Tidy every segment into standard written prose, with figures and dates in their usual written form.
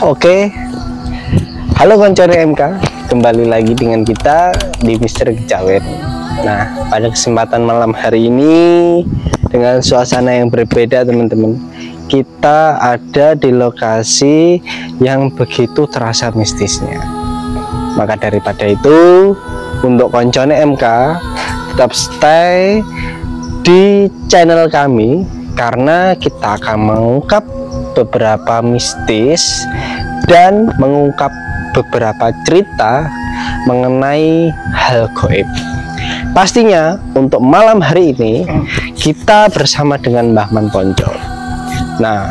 Oke, halo koncone MK, kembali lagi dengan kita di Misteri Kejawen. Nah, pada kesempatan malam hari ini dengan suasana yang berbeda teman-teman, kita ada di lokasi yang begitu terasa mistisnya. Maka daripada itu, untuk koncone MK tetap stay di channel kami karena kita akan mengungkap beberapa mistis dan mengungkap beberapa cerita mengenai hal gaib. Pastinya untuk malam hari ini kita bersama dengan Mbah Man Ponco. Nah,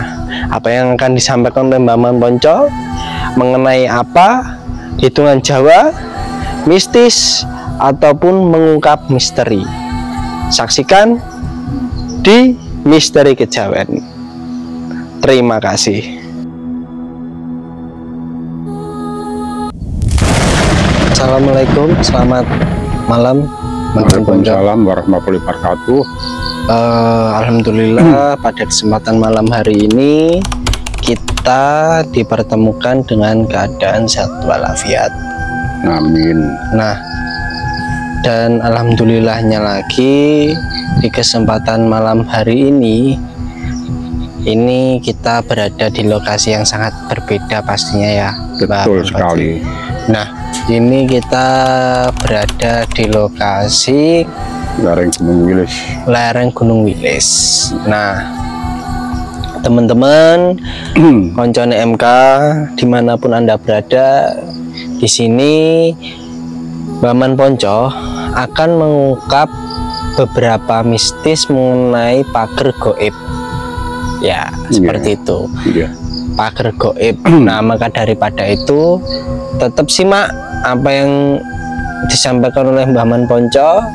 apa yang akan disampaikan oleh Mbah Man Ponco mengenai apa? Hitungan Jawa, mistis ataupun mengungkap misteri. Saksikan di Misteri Kejawen. Terima kasih. Assalamualaikum, selamat malam. Waalaikumsalam warahmatullahi wabarakatuh. Alhamdulillah pada kesempatan malam hari ini kita dipertemukan dengan keadaan sehat walafiat. Amin. Nah, dan alhamdulillahnya lagi di kesempatan malam hari ini kita berada di lokasi yang sangat berbeda pastinya ya. Betul sekali. Nah, ini kita berada di lokasi lereng Gunung Wilis. Nah, teman-teman koncone MK dimanapun Anda berada, di sini Mbah Man Ponco akan mengungkap beberapa mistis mengenai pager gaib. Ya, seperti itu. Pager gaib. Nah, maka daripada itu tetap simak apa yang disampaikan oleh Mbah Man Ponco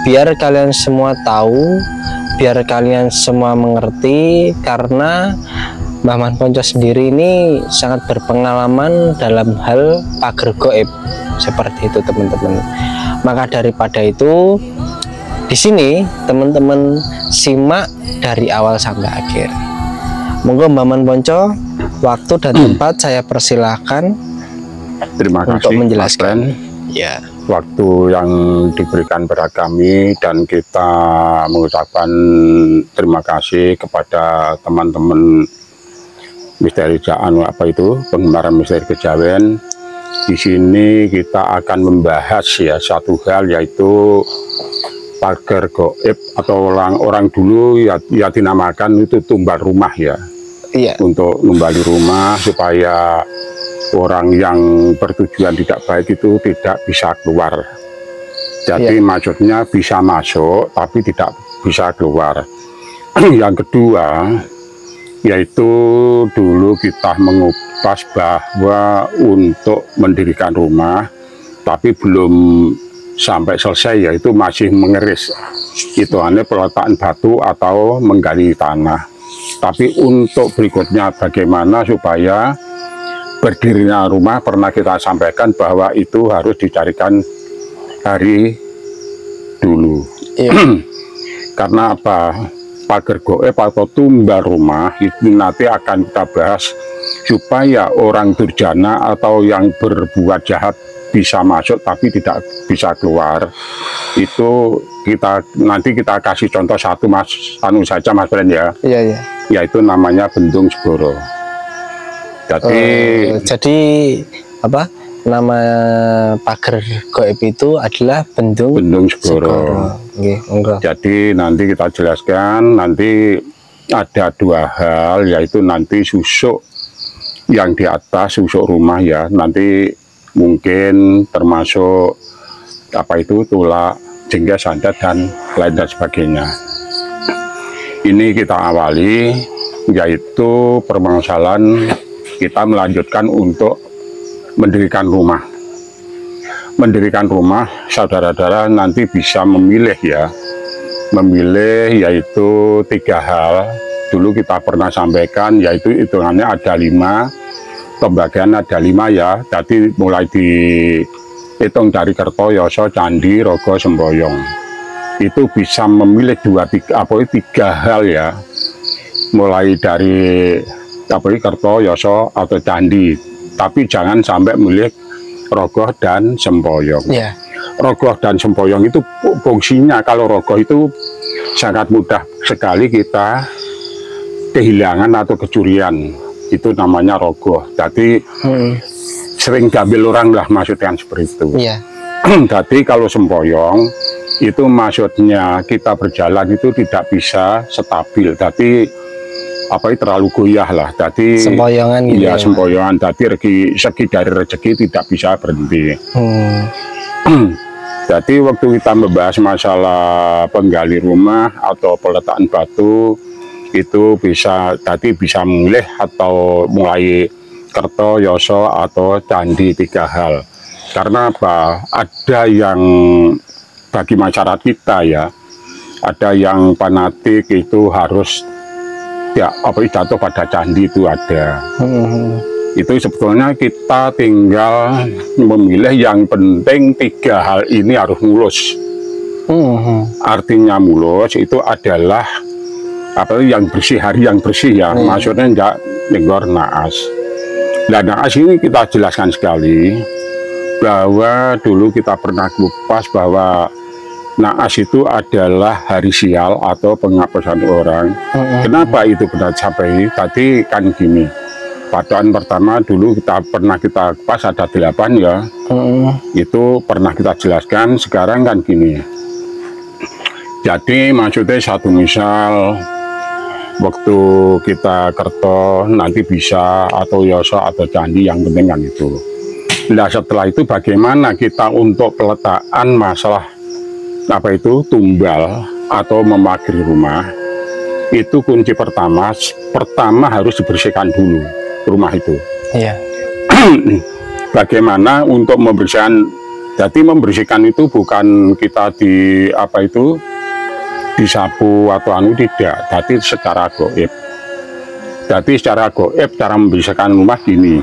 biar kalian semua tahu, biar kalian semua mengerti, karena Mbah Man Ponco sendiri ini sangat berpengalaman dalam hal pager gaib. Seperti itu teman-teman. Maka daripada itu di sini teman-teman simak dari awal sampai akhir. Monggo Mbah Man Ponco, waktu dan tempat saya persilahkan. Terima kasih untuk menjelaskan. Ya. Waktu yang diberikan kepada kami, dan kita mengucapkan terima kasih kepada teman-teman Misteri penggemar Misteri Kejawen. Di sini kita akan membahas ya satu hal, yaitu pager gaib atau orang dulu ya dinamakan itu tumbal rumah ya. Iya. Untuk numbali rumah supaya orang yang bertujuan tidak baik itu tidak bisa keluar. Jadi maksudnya bisa masuk tapi tidak bisa keluar. Yang kedua yaitu dulu kita mengupas bahwa untuk mendirikan rumah tapi belum sampai selesai, yaitu masih mengeris, itu hanya peletakan batu atau menggali tanah. Tapi untuk berikutnya bagaimana supaya berdirinya rumah, pernah kita sampaikan bahwa itu harus dicarikan hari dulu. Karena apa? Pagar goib atau tumbal rumah itu nanti akan kita bahas supaya orang durjana atau yang berbuat jahat bisa masuk tapi tidak bisa keluar. Itu nanti kita kasih contoh satu Mas saja Mas Bren ya. Iya, iya. Yaitu namanya Bendung Segoro. Jadi apa? Nama pagar goib itu adalah Bendung Segoro. Jadi nanti kita jelaskan, nanti ada dua hal, yaitu nanti susuk yang di atas, susuk rumah ya, nanti mungkin termasuk apa itu tulak, jengga, santet dan lain dan sebagainya. Ini kita awali, yaitu permasalahan kita melanjutkan untuk mendirikan rumah. Mendirikan rumah, saudara-saudara nanti bisa memilih ya. Memilih yaitu 3 hal. Dulu kita pernah sampaikan, yaitu hitungannya ada 5. Pembagian ada 5 ya. Jadi mulai dihitung dari Kertoyoso, Candi, Rogo, Semboyong. Itu bisa memilih 3 hal ya. Mulai dari Kertoyoso atau Candi. Tapi jangan sampai milih rogoh dan semboyong. Yeah. Rogoh dan semboyong itu fungsinya, kalau rogoh itu sangat mudah sekali kita kehilangan atau kecurian. Itu namanya rogoh. Jadi sering diambil orang lah, maksudnya seperti itu. Yeah. Jadi kalau semboyong itu maksudnya kita berjalan itu tidak bisa stabil. Jadi terlalu goyah lah, jadi sempoyongan gitu ya, sempoyongan, jadi segi dari rezeki tidak bisa berhenti. Jadi waktu kita membahas masalah penggali rumah atau peletakan batu itu bisa memilih atau mulai Kertoyoso atau Candi 3 hal. Karena apa? Ada yang bagi masyarakat kita ya, ada yang fanatik itu harus jatuh pada candi, itu ada. Itu sebetulnya kita tinggal memilih, yang penting 3 hal ini harus mulus. Artinya mulus itu adalah yang bersih, hari yang bersih ya. Maksudnya enggak nenggor naas. Nah, naas ini kita jelaskan sekali bahwa dulu kita pernah kupas bahwa naas itu adalah hari sial atau penghapusan orang. Kenapa itu benar sampai tadi kan gini. Bacaan pertama dulu pernah kita kupas ada 8 ya. Itu pernah kita jelaskan. Sekarang kan gini. Jadi maksudnya satu misal waktu kita Kerto nanti bisa atau Yoso atau Candi, yang penting kan itu. Nah setelah itu bagaimana kita untuk peletakan masalah tumbal atau memagari rumah, itu kunci pertama harus dibersihkan dulu rumah itu. Iya. Bagaimana untuk membersihkan? Jadi membersihkan itu bukan kita disapu atau tidak, tapi secara goib. Jadi secara goib cara membersihkan rumah gini.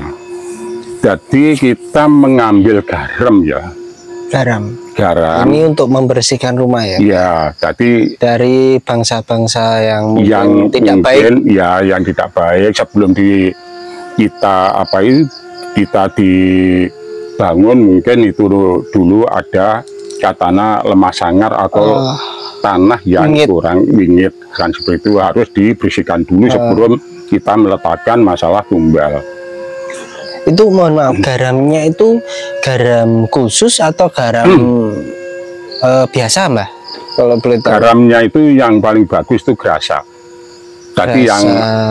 Jadi kita mengambil garam ya. Garam. Ini untuk membersihkan rumah ya? Iya, jadi dari bangsa-bangsa yang tidak baik. Ya, yang tidak baik sebelum kita dibangun, mungkin itu dulu ada katana lemah sangar atau tanah yang kurang wingit, kan seperti itu harus dibersihkan dulu sebelum kita meletakkan masalah tumbal. Itu mohon maaf, garamnya itu garam khusus atau garam biasa Mbah? Kalau boleh tahu. Garamnya itu yang paling bagus itu gerasa. Tadi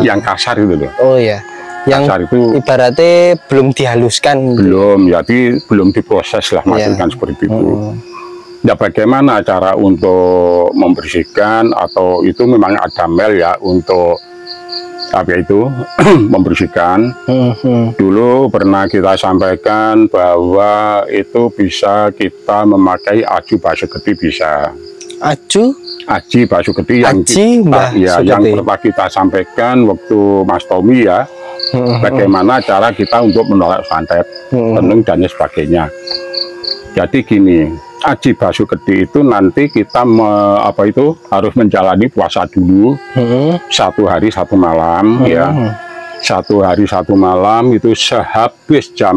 yang kasar itu loh. Oh ya. Yang kasar itu ibaratnya belum dihaluskan. Belum, jadi belum diproses lah, maksudnya seperti itu. Ya bagaimana cara untuk membersihkan, atau itu memang ada mel ya untuk membersihkan. Dulu pernah kita sampaikan bahwa itu bisa kita memakai aji Basuketi, bisa. Aji Basuketi yang pernah kita sampaikan waktu Mas Tommy ya. Bagaimana cara kita untuk menolak santet, tenung dan sebagainya. Jadi gini, Aji Basukedi itu nanti kita harus menjalani puasa dulu 1 hari 1 malam ya. 1 hari 1 malam itu sehabis jam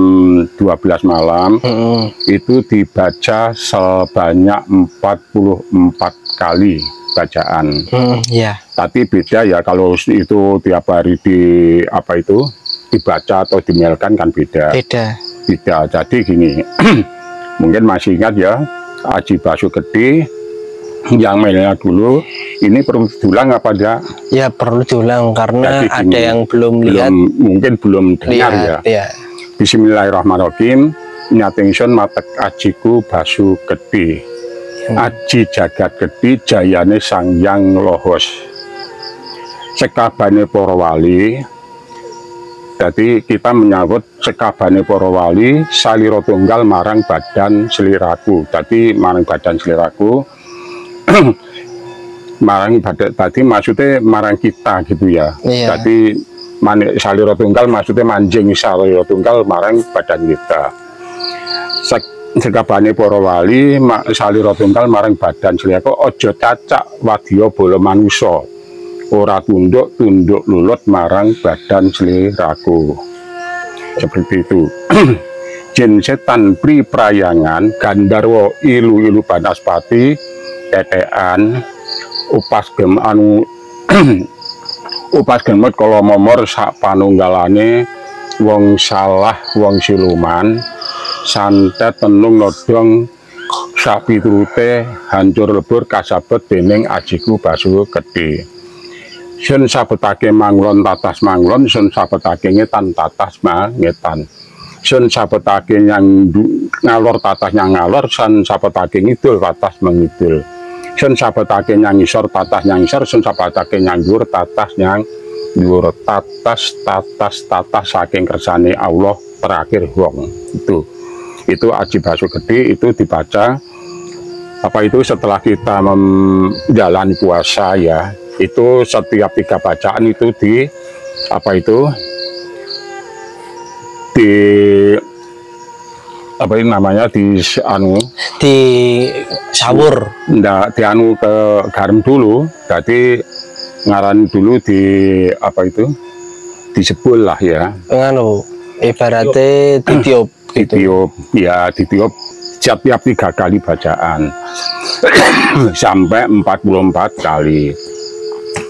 12 malam itu dibaca sebanyak 44 kali bacaan. Tapi beda ya kalau itu tiap hari dibaca atau dimelkan kan beda. Jadi gini, mungkin masih ingat ya, Aji Basukedi yang melnya dulu, ini perlu diulang apa enggak? Ya perlu diulang karena jadi, ada yang belum lihat, mungkin belum dengar ya. Bismillahirrahmanirrahim. Nyatingsun matek ajiku Basukedi, aji jagat gedi jayane sangyang lohos, sekabane para wali. Jadi kita menyambut sekabane para wali salira tunggal marang badan sliraku. Jadi marang badan sliraku marang badan, tadi maksudnya marang kita gitu ya. Jadi salira tunggal maksudnya manjing salira tunggal marang badan kita. Sekabane para wali salira tunggal marang badan sliraku, aja cacak wadya bala manusa, ora tunduk lulut marang badan sliraku. Seperti itu. Jin setan pri prayangan gandarwa ilu-ilu banaspati tetean upas gemut kala momor sak panunggalane wong salah wong siluman santet tenung nodong sak piturute hancur lebur kasabet dening ajiku Basukedi. Sun sabetake manglon tatas manglon, sun sabetake ngetan tatas ngetan. Sun sabetake nyang ngalor tatas nyang ngalor, sun sabetake ngidul tatas mengidul. Sun sabetake nyang ngisor tatas nyang ngisor, sun sabetake nyang dhuwur tatas nyang dhuwur. Tatas saking kersane Allah terakhir wong. Itu Aji Basukedi itu dibaca setelah kita menjalani puasa ya. Itu setiap 3 bacaan itu di sahur ke garam dulu, jadi ngaran dulu disebul lah ya, ibaratnya ditiup setiap 3 kali bacaan sampai 44 kali.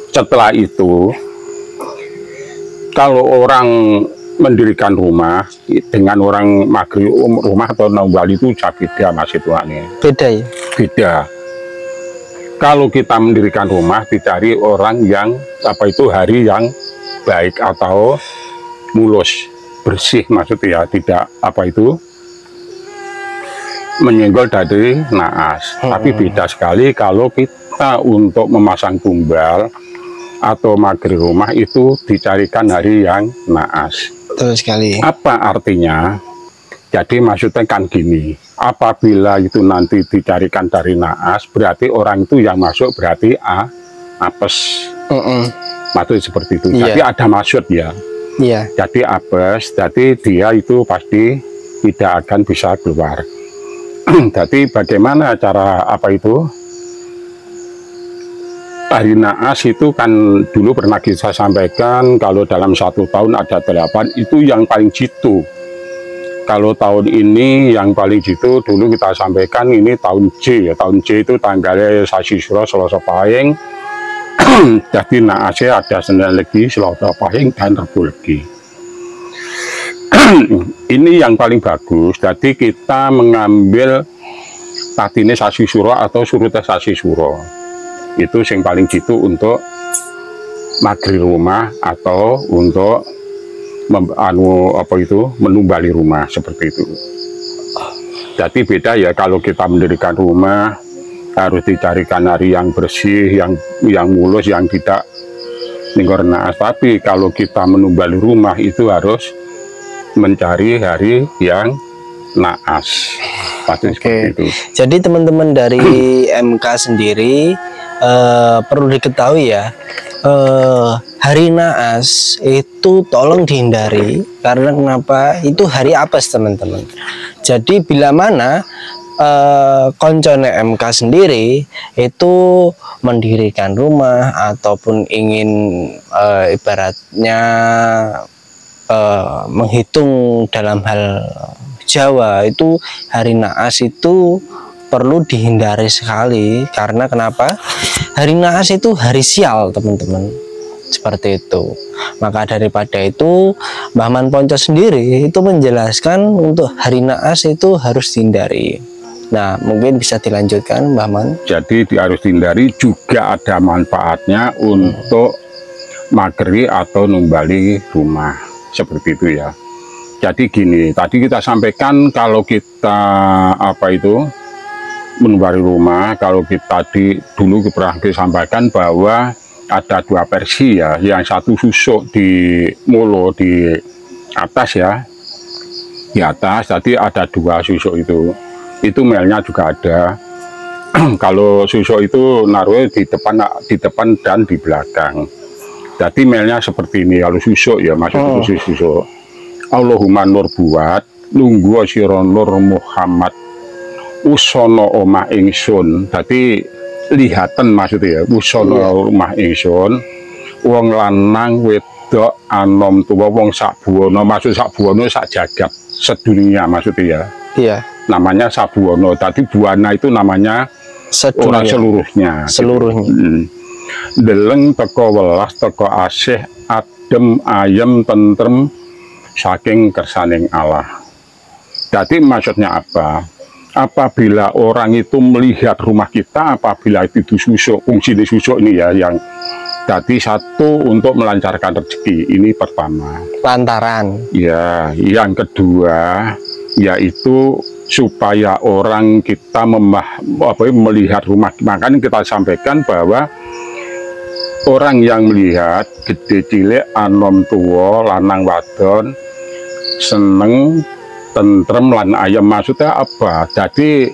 Setelah itu, kalau orang mendirikan rumah dengan orang maghrib rumah atau nombali itu beda mas Tuhan. Beda ya? Beda. Kalau kita mendirikan rumah dicari orang yang hari yang baik atau mulus, bersih maksudnya, tidak menyenggol dari naas. Tapi beda sekali kalau kita untuk memasang tumbal atau maghrib rumah itu dicarikan hari yang naas. Betul sekali. Apa artinya? Jadi maksudnya kan gini, apabila itu nanti dicarikan dari naas, berarti orang itu yang masuk berarti apes. Maksudnya seperti itu. Jadi ada maksud ya. Jadi apes, jadi dia itu pasti tidak akan bisa keluar. Jadi bagaimana cara hari naas itu kan dulu pernah kita sampaikan, kalau dalam 1 tahun ada 8, itu yang paling jitu. Kalau tahun ini yang paling jitu dulu kita sampaikan ini tahun J ya. Tahun J itu tanggalnya Sasi Suro Selasa Pahing. Jadi naasnya ada Senin Legi, Selasa Pahing dan Rebu Legi. Ini yang paling bagus. Jadi kita mengambil tatine Sasi Suro atau surute Sasi Suro. Itu yang paling jitu untuk maghrib rumah atau untuk menumbali rumah seperti itu. Jadi beda ya, kalau kita mendirikan rumah harus dicarikan hari yang bersih, yang mulus, yang tidak ninggor naas. Tapi kalau kita menumbali rumah itu harus mencari hari yang naas. Pasti seperti itu. Jadi teman-teman dari MK sendiri perlu diketahui ya, hari naas itu tolong dihindari, karena kenapa? Itu hari apes teman-teman. Jadi bila mana koncone MK sendiri itu mendirikan rumah ataupun ingin ibaratnya menghitung dalam hal Jawa, itu hari naas itu perlu dihindari sekali. Karena kenapa? Hari naas itu hari sial teman-teman, seperti itu. Maka daripada itu Mbah Man Ponco sendiri itu menjelaskan untuk hari naas itu harus dihindari. Nah, mungkin bisa dilanjutkan Mbah Man. Jadi harus dihindari, juga ada manfaatnya untuk mageri atau numbali rumah, seperti itu ya. Jadi gini, tadi kita sampaikan kalau kita menumbali rumah, kalau kita dulu pernah disampaikan bahwa ada dua versi ya, yang satu susuk di mulo di atas ya, di atas. Jadi ada dua susuk itu melnya juga ada. Kalau susuk itu naruh di depan dan di belakang. Jadi melnya seperti ini. Kalau susuk ya maksudnya susuk. Allahumma nur buat nunggu sira nur Muhammad usono omah ingsun. Jadi lihatan maksudnya ya, usono omah ingsun wong lanang wedok anom tuwa wong sak buwana. Maksud sak buwana sak jagat sedunia maksudnya ya. Iya. Namanya Sabuwono. Tadi buana itu namanya orang seluruhnya. Seluruhnya. Deleng teko welas teko asih adem ayem tentrem saking kersaning Allah. Jadi maksudnya apa? Apabila orang itu melihat rumah kita, apabila itu susuk, fungsi di susuk ini ya, yang jadi satu untuk melancarkan rezeki, ini pertama. Lantaran. Ya, yang kedua yaitu supaya orang kita melihat rumah. Makanya kita sampaikan bahwa orang yang melihat gede cilik anom tuwa lanang wadon seneng tentrem lan ayam, maksudnya apa? Jadi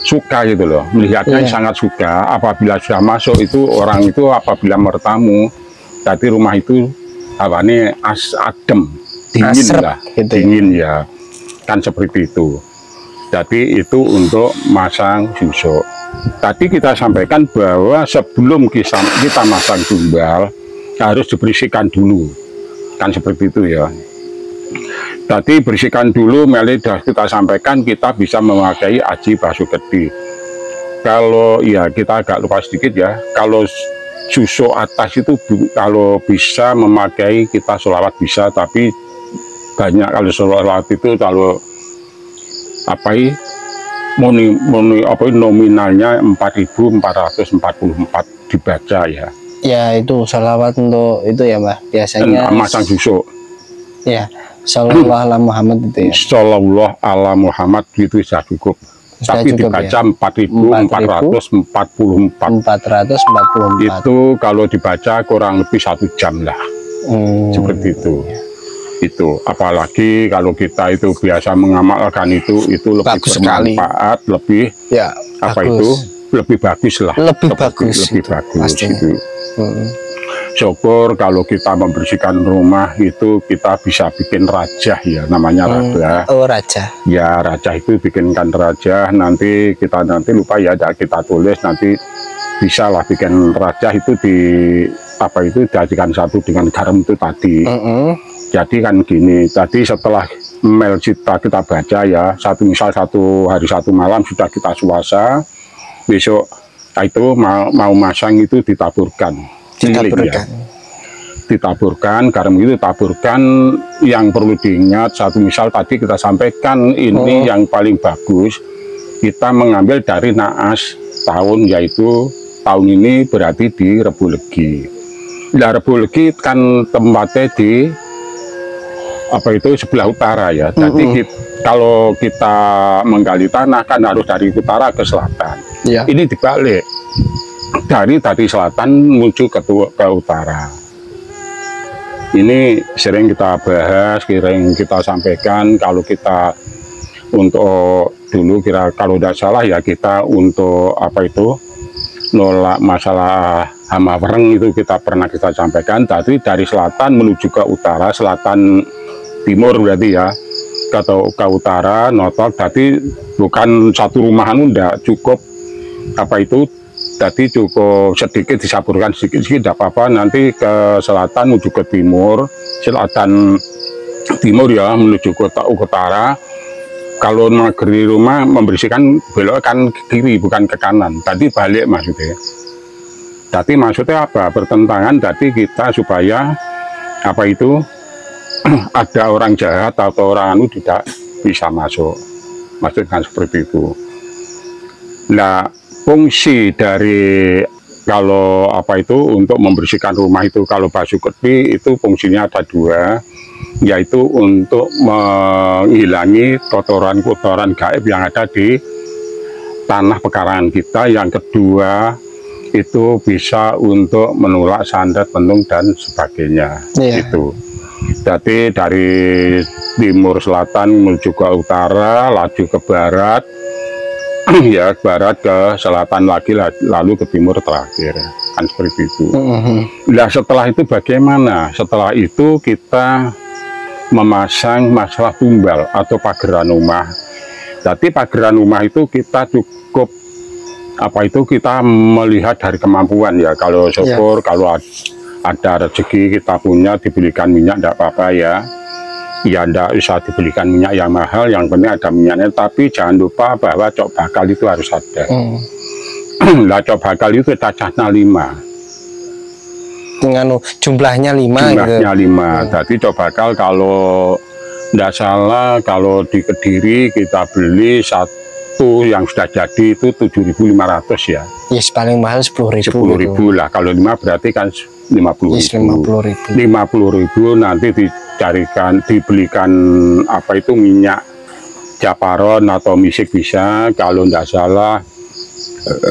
suka gitu loh, melihatnya sangat suka. Apabila sudah masuk itu orang itu apabila bertamu, jadi rumah itu awalnya adem, dingin lah, gitu dingin ya, kan seperti itu. Jadi itu untuk masang susuk. Tadi kita sampaikan bahwa sebelum kita masang tumbal harus dibersihkan dulu, kan seperti itu ya. Tadi bersihkan dulu, meli kita sampaikan kita bisa memakai aji basuketi. Kalau ya kita agak lupa sedikit ya, kalau susuk atas itu kalau bisa memakai kita sholawat bisa, tapi banyak kalau sholawat itu kalau nominalnya 4.444 dibaca ya. Ya itu sholawat untuk itu ya Mbah, biasanya masang susuk. Ya, Shallallahu ala Muhammad itu ya. Shallallahu ala Muhammad itu sudah cukup. Tapi cukup, dibaca ya? 4.444. Itu kalau dibaca kurang lebih 1 jam lah. Seperti itu. Itu apalagi kalau kita itu biasa mengamalkan itu lebih bagus bermanfaat sekali. Lebih ya, lebih bagus lah, lebih bagus itu. Syukur kalau kita membersihkan rumah itu kita bisa bikin rajah ya, namanya raja. Oh, raja ya, raja itu bikinkan raja. Nanti kita lupa ya, kita tulis nanti bisa lah bikin raja itu dijadikan satu dengan garam itu tadi. Jadi kan gini, tadi setelah mel kita baca ya, misal satu hari satu malam sudah kita suasa, besok itu mau masang itu ditaburkan. Ya. Ditaburkan, garam itu ditaburkan. Yang perlu diingat, satu misal tadi kita sampaikan ini yang paling bagus, kita mengambil dari naas tahun, yaitu tahun ini berarti di Rebulegi. Nah, Rebulegi kan tempatnya di sebelah utara ya. Jadi kalau kita menggali tanah kan harus dari utara ke selatan. Ya. Ini dibalik, dari selatan menuju ke utara. Ini sering kita bahas, sering kita sampaikan. Kalau kita untuk dulu kalau tidak salah ya, kita untuk nolak masalah hama wereng itu kita sampaikan. Tadi dari selatan menuju ke utara, selatan timur berarti ya, ke utara notok. Tadi bukan satu rumahan, enggak cukup apa itu. Tadi cukup sedikit disaburkan sedikit tidak apa-apa. Nanti ke selatan menuju ke timur, selatan timur ya menuju ke utara. Kalau negeri rumah membersihkan belokkan ke kiri bukan ke kanan. Tadi balik maksudnya. Tadi maksudnya apa? Bertentangan. Tadi kita supaya apa itu ada orang jahat atau orang anu tidak bisa masuk. Maksudnya seperti itu. Nah, fungsi dari kalau apa itu untuk membersihkan rumah itu kalau Basukerti itu fungsinya ada dua, yaitu untuk menghilangi kotoran-kotoran gaib yang ada di tanah pekarangan kita. Yang kedua itu bisa untuk menolak santet, penung dan sebagainya. Itu. Jadi dari timur selatan menuju ke utara, laju ke barat, ya barat ke selatan lagi, lalu ke timur terakhir, kan seperti itu. Nah setelah itu bagaimana? Setelah itu kita memasang masalah tumbal atau pageran rumah. Jadi pageran rumah itu kita cukup apa itu kita melihat dari kemampuan ya. Kalau syukur kalau ada rezeki kita punya dibelikan minyak tidak apa-apa ya. Ya tidak usah dibelikan minyak yang mahal, yang penting ada minyaknya. Tapi jangan lupa bahwa cok bakal itu harus ada. Nah cok bakal itu cacahnya 5. Dengan jumlahnya 5. Jumlahnya gitu. 5. Jadi cok bakal kalau tidak salah kalau di Kediri kita beli satu yang sudah jadi itu 7.500 ya. Yes, paling mahal 10.000. 10.000 lah. Kalau 5 berarti kan 50.000. 50.000 nanti dibelikan apa itu minyak japaron atau misik bisa. Kalau tidak salah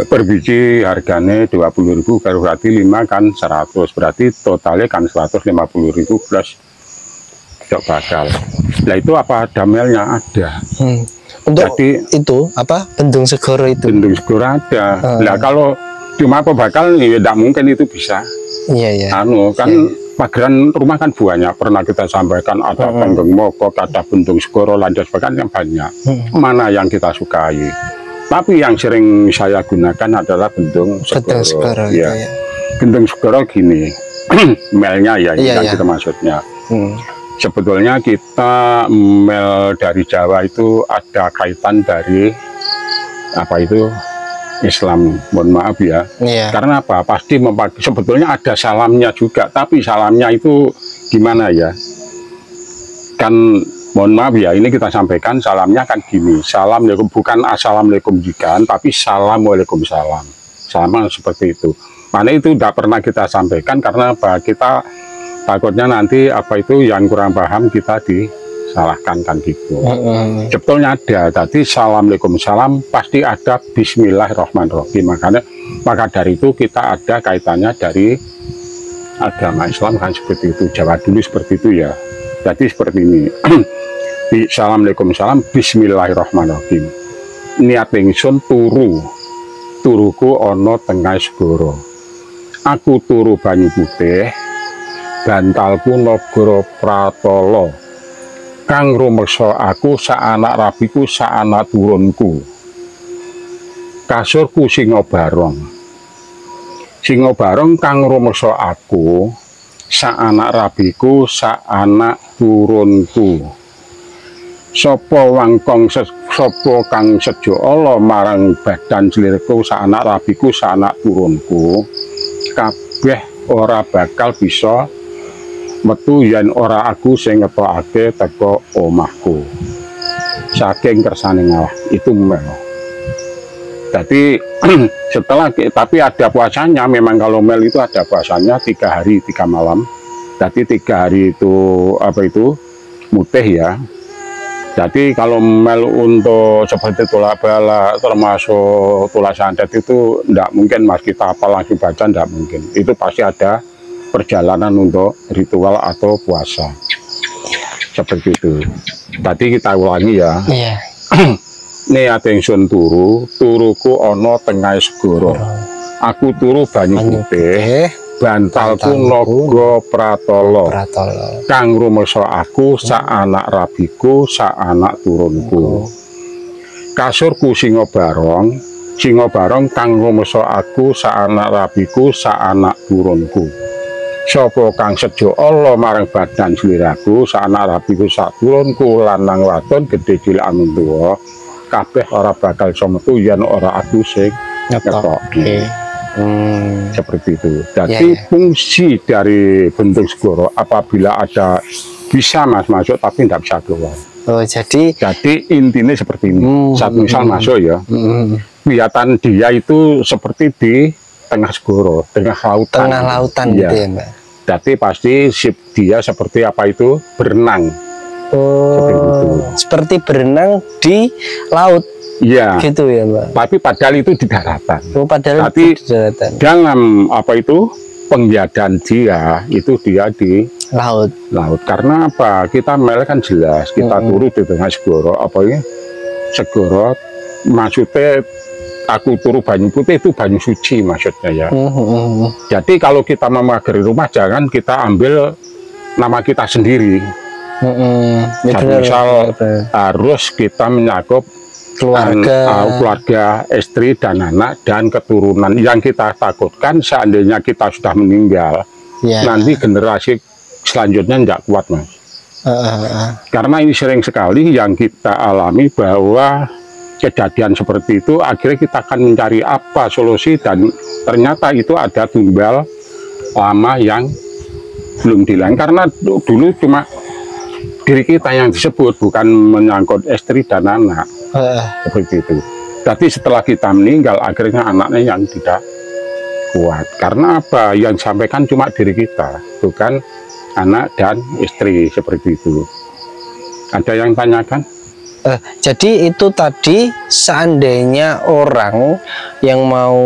per biji harganya 20.000, berarti 5 kan 100, berarti totalnya kan 150.000 plus cok bakal. Nah itu apa damelnya ada. Untuk jadi itu apa Bendung Segoro itu? Bendung Segoro ada. Nah kalau cuma apa bakal ya tidak mungkin itu bisa. Iya. Anu kan pageran rumah kan banyak, pernah kita sampaikan ada Penggeng Mokok, ada Bendung Segoro, lanjut sebagainya banyak. Mana yang kita sukai? Tapi yang sering saya gunakan adalah Bendung Segoro. Ya. Bendung Segoro gini, melnya ya, yang kita maksudnya. Sebetulnya kita mel dari Jawa itu ada kaitan dari apa itu Islam, mohon maaf ya. Karena apa? Pasti memakai, sebetulnya ada salamnya juga, tapi salamnya itu gimana ya? Kan mohon maaf ya, ini kita sampaikan salamnya kan gini, Assalamualaikum, bukan Assalamualaikum jikan, tapi Assalamualaikum salam. Sama seperti itu. Mana itu tidak pernah kita sampaikan karena apa? Kita takutnya nanti apa itu yang kurang paham kita disalahkan kan gitu. Sebetulnya ada. Tadi Assalamualaikum salam pasti ada Bismillahirrahmanirrahim. Maka dari itu kita ada kaitannya dari agama Islam kan seperti itu. Jawa dulu seperti itu ya. Jadi seperti ini. Assalamualaikum salam Bismillahirrahmanirrahim. Niat ingsun turuku ono tengah segoro. Aku turu banyu putih, bantalku nagara pratala. Kang rumeksa aku saanak rabiku saanak turunku. Kasurku singa barong. Singa barong kang rumeksa aku saanak rabiku saanak turunku. Sapa kang sejo Allah marang badan slirku saanak rabiku saanak turunku. Kabeh ora bakal bisa metu yen ora aku sing ngetokake teko omahku. Saking kersane Allah itu mel. Jadi setelah tapi ada puasanya, memang kalau mel itu ada puasanya 3 hari 3 malam. Jadi 3 hari itu apa itu mutih ya. Jadi kalau mel untuk seperti tulak bala termasuk tulak santet itu tidak mungkin mas kita apa langsung baca, tidak mungkin. Itu pasti ada perjalanan untuk ritual atau puasa seperti itu. Tadi kita ulangi ya. Niat ingsun turuku ono tengah segoro. aku turu banyu putih, bantalku naga pratala. Kang rumasa aku sak anak rabiku, sak anak turunku. Kasurku singa barong kang rumasa aku sak anak rabiku, sak anak turunku. Sapa kang sejo Allah marang badan sliraku, sak anak rabiku, sak turunku, lanang wadon gedhe cilik anu tuwa, kabeh ora bakal iso metu yen ora aku sing ngetokke. Seperti itu. Jadi fungsi dari bentuk segoro apabila ada bisa masuk tapi tidak bisa keluar. Oh, jadi intinya seperti ini. Satu misal masuk ya, kelihatan dia itu seperti di tengah segoro, tengah lautan. Tengah lautan gitu ya, Mbak. Jadi pasti dia seperti apa itu berenang. Seperti berenang di laut. Iya. Gitu ya, Mbak. Tapi padahal itu di daratan. Padahal tapi itu di daratan. Dalam apa itu penglihataan dia itu dia di laut. Karena apa? Kita mel kan jelas. Kita turu di tengah segoro. Apa ini? Segoro maksudnya aku turu banyu putih itu banyu suci maksudnya ya. Jadi kalau kita memagari rumah jangan kita ambil nama kita sendiri. Misal harus kita menyakup keluarga, istri dan anak dan keturunan. Yang kita takutkan seandainya kita sudah meninggal, nanti generasi selanjutnya tidak kuat, Mas. Karena ini sering sekali yang kita alami bahwa kejadian seperti itu akhirnya kita akan mencari apa solusi dan ternyata itu ada tumbal lama yang belum dilain karena dulu cuma diri kita yang disebut, bukan menyangkut istri dan anak. Seperti itu. Jadi setelah kita meninggal akhirnya anaknya yang tidak kuat. Karena apa? Yang disampaikan cuma diri kita, bukan anak dan istri. Seperti itu. Ada yang tanyakan? Jadi itu tadi seandainya orang yang mau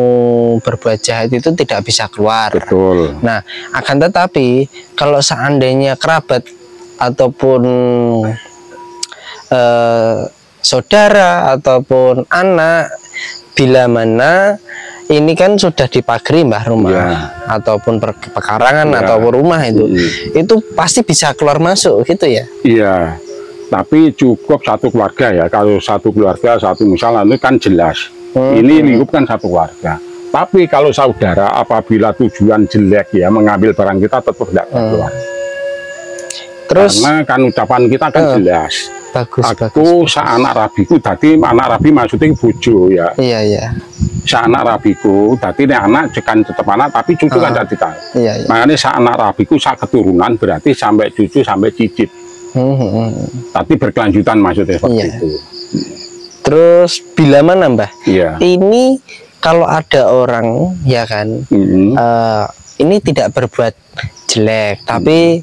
berbuat jahat itu tidak bisa keluar. Betul. Nah, akan tetapi kalau seandainya kerabat ataupun saudara ataupun anak, bila mana ini kan sudah dipagari Mbah rumah ataupun pekarangan ataupun rumah itu pasti bisa keluar masuk gitu ya. Iya, tapi cukup satu keluarga ya. Kalau satu keluarga, satu misalnya itu kan jelas ini lingkup kan satu keluarga. Tapi kalau saudara apabila tujuan jelek ya mengambil barang kita tetap tidak keluar. Terus karena kan ucapan kita kan jelas. Aku seanak rabiku, tadi anak rabi maksudnya bojo ya. Iya. Seanak rabiku, tadi ini anak jekan tetap anak, tapi cucu kan tidak ditahu. Makanya seanak rabiku, keturunan berarti sampai cucu sampai cicit. Tapi berkelanjutan maksudnya seperti itu. Terus bila mana Mbah? Ini kalau ada orang ya kan, ini tidak berbuat jelek, tapi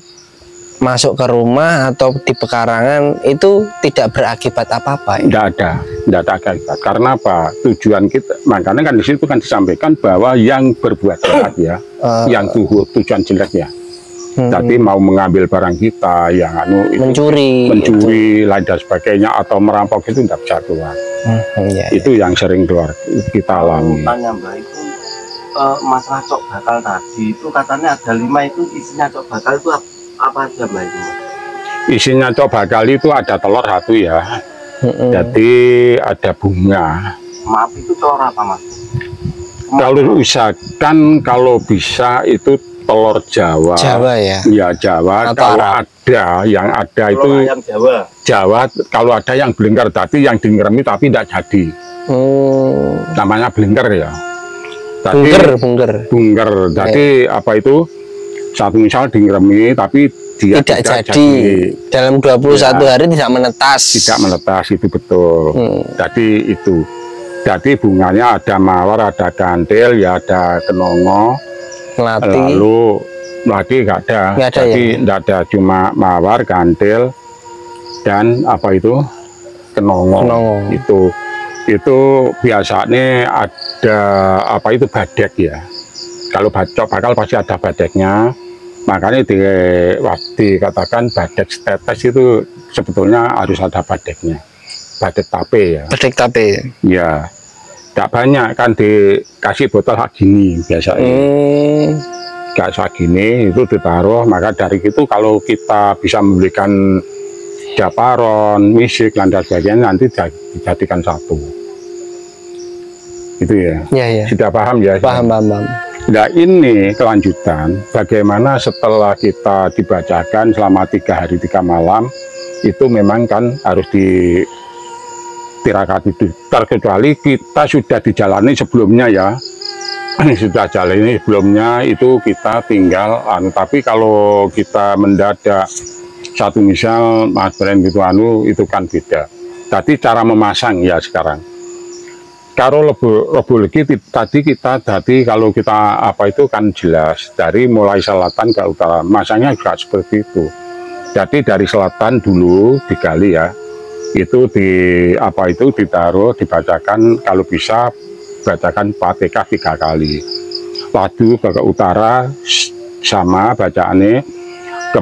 masuk ke rumah atau di pekarangan itu tidak berakibat apa-apa. Tidak ada akibat. Karena apa? Tujuan kita, makanya kan di situ kan disampaikan bahwa yang berbuat jahat ya, yang tujuan jelek ya. Jadi mau mengambil barang kita, yang mencuri, lain dan sebagainya atau merampok itu tidak bisa keluar. Itu yang sering keluar kita alami. Tanya Mbak, itu masalah cok bakal tadi itu katanya ada 5 itu isinya cok bakal itu apa aja Mbak itu? Isinya cok bakal itu ada telur 1 ya. Jadi ada bunga. Maaf itu telur apa Mas? Kalau usahakan kalau bisa itu telur Jawa. Jawa ya? Iya Jawa. Atau kalau ada yang ada telur itu ayam Jawa. Kalau ada yang belengker tadi yang dingeremi tapi tidak jadi. Namanya belengker ya. Bungker. Jadi apa itu? Satu misal dingeremi tapi dia tidak jadi. Dalam 21 hari tidak menetas. Tidak menetas, itu betul. Jadi itu. Jadi bunganya ada mawar, ada kantil, ya ada kenongo. Lalu melati nggak ada. Jadi tidak ada, cuma mawar, kantil, dan apa itu kenongo. Itu biasanya ada apa itu badek ya. Kalau cok bakal pasti ada badeknya. Makanya dikatakan badek tetes itu sebetulnya harus ada badeknya. Badek tape ya. Badek tape. Ya. Gak banyak kan, dikasih botol kayak gini biasanya. Gak segini itu ditaruh, maka dari itu kalau kita bisa membelikan japaron, misik, dan sebagainya nanti dijadikan satu. Itu ya. Ya. Sudah paham ya? Paham. Nah ini kelanjutan bagaimana setelah kita dibacakan selama 3 hari 3 malam itu memang kan harus tirakat itu, terkecuali kita sudah dijalani sebelumnya ya. Sudah jalani sebelumnya itu kita tinggal tapi kalau kita mendadak satu misal Mas Bren gitu itu kan beda. Tadi cara memasang ya sekarang kalau lebih lagi tadi kalau kita apa itu kan jelas dari mulai selatan ke utara masangnya juga seperti itu. Jadi dari selatan dulu digali ya, itu ditaruh, dibacakan, kalau bisa bacakan Fatihah 3 kali. Lalu ke utara sama bacaannya, ke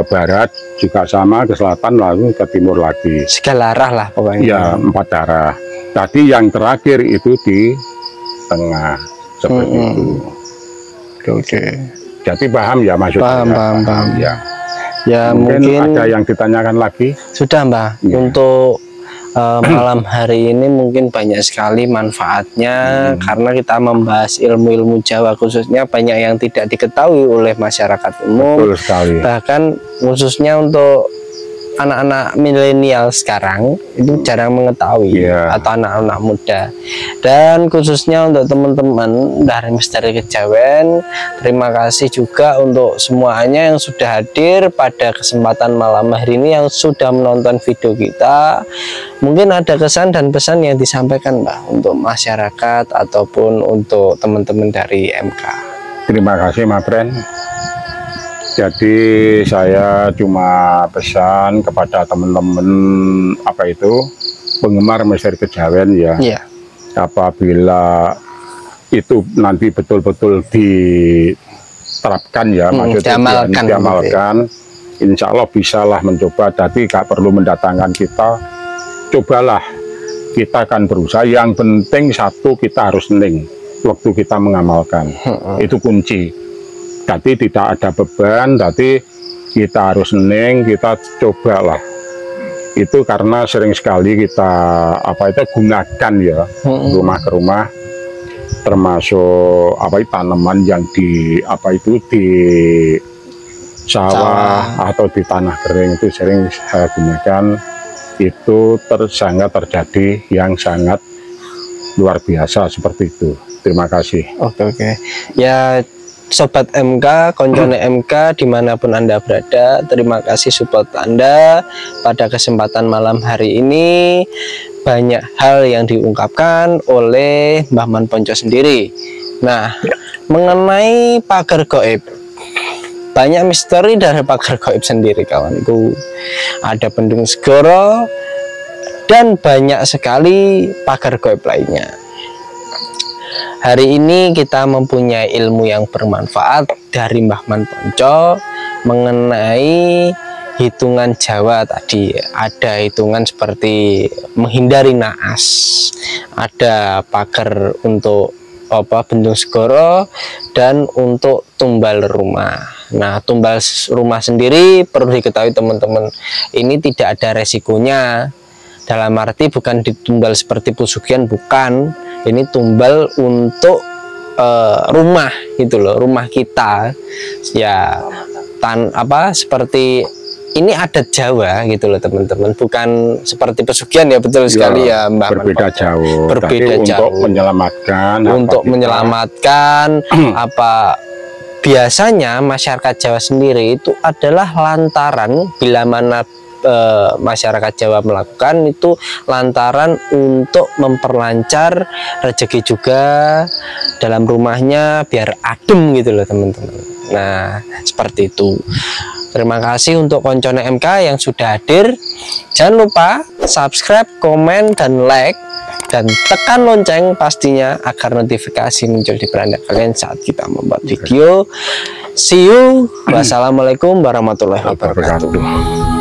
barat juga sama, ke selatan, lalu ke timur lagi. Segala arah lah pokoknya. Ya, 4 arah. Tadi yang terakhir itu di tengah seperti itu. Oke. Jadi paham ya maksudnya? Paham. Ya. Ya mungkin ada yang ditanyakan lagi. Sudah Mbah. Ya. Untuk malam hari ini mungkin banyak sekali manfaatnya karena kita membahas ilmu-ilmu Jawa, khususnya banyak yang tidak diketahui oleh masyarakat umum. Betul sekali. Bahkan khususnya untuk anak-anak milenial sekarang itu jarang mengetahui atau anak-anak muda. Dan khususnya untuk teman-teman dari Misteri Kejawen, terima kasih juga untuk semuanya yang sudah hadir pada kesempatan malam hari ini, yang sudah menonton video kita. Mungkin ada kesan dan pesan yang disampaikan Mbak untuk masyarakat ataupun untuk teman-teman dari MK. Terima kasih Mas Bren. Jadi saya cuma pesan kepada teman-teman penggemar Misteri Kejawen ya. Apabila itu nanti betul-betul diterapkan ya, maksudnya diamalkan, insya Allah bisalah mencoba. Jadi gak perlu mendatangkan kita, cobalah, kita akan berusaha. Yang penting satu, kita harus hening waktu kita mengamalkan. Itu kunci. Jadi tidak ada beban, tapi kita harus hening, kita cobalah. Itu karena sering sekali kita gunakan ya, rumah ke rumah, termasuk tanaman yang di sawah atau di tanah kering itu sering saya gunakan. Itu sangat terjadi yang sangat luar biasa seperti itu. Terima kasih. Oke. Ya, Sobat MK, koncone MK dimanapun Anda berada, terima kasih support Anda pada kesempatan malam hari ini. Banyak hal yang diungkapkan oleh Mbah Man Ponco sendiri. Nah, mengenai pagar gaib, banyak misteri dari pagar gaib sendiri kawanku. Ada Bendung Segoro dan banyak sekali pagar gaib lainnya. Hari ini kita mempunyai ilmu yang bermanfaat dari Mbah Man Ponco mengenai hitungan Jawa tadi. Ada hitungan seperti menghindari naas, ada pagar untuk Bendung Segoro, dan untuk tumbal rumah. Nah, tumbal rumah sendiri perlu diketahui teman-teman, ini tidak ada resikonya. Dalam arti bukan ditumbal seperti pesugihan, bukan. Ini tumbal untuk rumah gitu loh, rumah kita ya, seperti ini adat Jawa gitu loh teman-teman, bukan seperti pesugihan ya. Betul sekali ya Mbak. Berbeda jauh. Berbeda jauh. Untuk menyelamatkan biasanya masyarakat Jawa sendiri itu adalah lantaran, bila mana masyarakat Jawa melakukan itu lantaran untuk memperlancar rezeki juga dalam rumahnya biar adem gitu loh teman-teman. Nah, seperti itu. Terima kasih untuk koncone MK yang sudah hadir. Jangan lupa subscribe, komen, dan like, dan tekan lonceng pastinya agar notifikasi muncul di beranda kalian saat kita membuat video. See you. Wassalamualaikum warahmatullahi wabarakatuh.